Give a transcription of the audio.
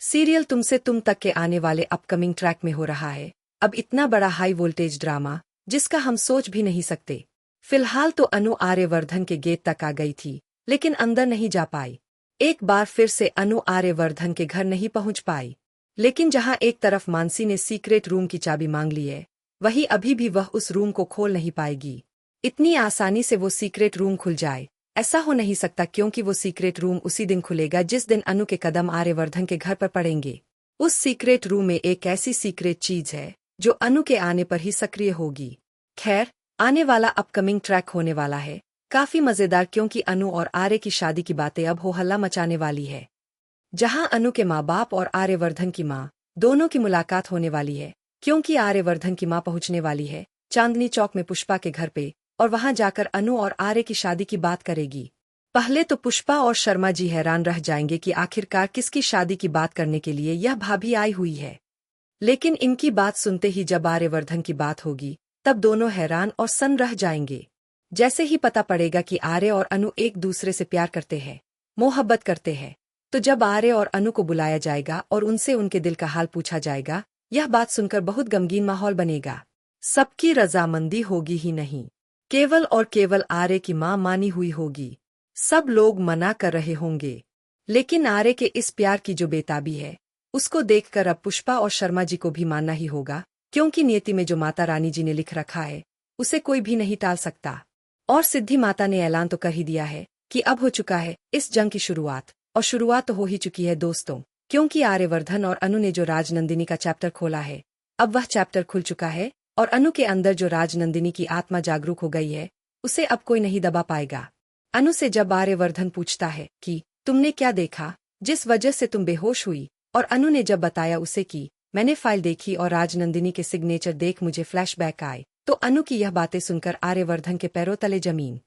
Serial तुमसे तुम तक के आने वाले अपकमिंग ट्रैक में हो रहा है अब इतना बड़ा हाई वोल्टेज ड्रामा जिसका हम सोच भी नहीं सकते। फिलहाल तो अनु आर्यवर्धन के गेट तक आ गई थी लेकिन अंदर नहीं जा पाई। एक बार फिर से अनु आर्यवर्धन के घर नहीं पहुंच पाई। लेकिन जहां एक तरफ मानसी ने सीक्रेट रूम की चाबी मांग ली है वहीं अभी भी वह उस रूम को खोल नहीं पाएगी। इतनी आसानी से वो सीक्रेट रूम खुल जाए ऐसा हो नहीं सकता क्योंकि वो सीक्रेट रूम उसी दिन खुलेगा जिस दिन अनु के कदम आर्यवर्धन के घर पर पड़ेंगे। उस सीक्रेट रूम में एक ऐसी सीक्रेट चीज है जो अनु के आने पर ही सक्रिय होगी। खैर, आने वाला अपकमिंग ट्रैक होने वाला है काफी मजेदार क्योंकि अनु और आर्य की शादी की बातें अब हो हल्ला मचाने वाली है। जहां अनु के माँ बाप और आर्यवर्धन की माँ दोनों की मुलाकात होने वाली है क्योंकि आर्यवर्धन की माँ पहुंचने वाली है चांदनी चौक में पुष्पा के घर पे और वहां जाकर अनु और आर्य की शादी की बात करेगी। पहले तो पुष्पा और शर्मा जी हैरान रह जाएंगे कि आखिरकार किसकी शादी की बात करने के लिए यह भाभी आई हुई है। लेकिन इनकी बात सुनते ही जब आर्यवर्धन की बात होगी तब दोनों हैरान और सन्न रह जाएंगे। जैसे ही पता पड़ेगा कि आर्य और अनु एक दूसरे से प्यार करते हैं, मोहब्बत करते हैं, तो जब आर्य और अनु को बुलाया जाएगा और उनसे उनके दिल का हाल पूछा जाएगा, यह बात सुनकर बहुत गमगीन माहौल बनेगा। सबकी रजामंदी होगी ही नहीं, केवल और केवल आर्य की मां मानी हुई होगी। सब लोग मना कर रहे होंगे लेकिन आर्य के इस प्यार की जो बेताबी है उसको देखकर अब पुष्पा और शर्मा जी को भी मानना ही होगा क्योंकि नियति में जो माता रानी जी ने लिख रखा है उसे कोई भी नहीं टाल सकता। और सिद्धि माता ने ऐलान तो कर ही दिया है कि अब हो चुका है इस जंग की शुरुआत, और शुरुआत तो हो ही चुकी है दोस्तों, क्योंकि आर्यवर्धन और अनु ने जो राजनंदिनी का चैप्टर खोला है अब वह चैप्टर खुल चुका है और अनु के अंदर जो राजनंदिनी की आत्मा जागरूक हो गई है उसे अब कोई नहीं दबा पाएगा। अनु से जब आर्यवर्धन पूछता है कि तुमने क्या देखा जिस वजह से तुम बेहोश हुई, और अनु ने जब बताया उसे कि मैंने फाइल देखी और राजनंदिनी के सिग्नेचर देख मुझे फ्लैशबैक आए, तो अनु की यह बातें सुनकर आर्यवर्धन के पैरों तले जमीन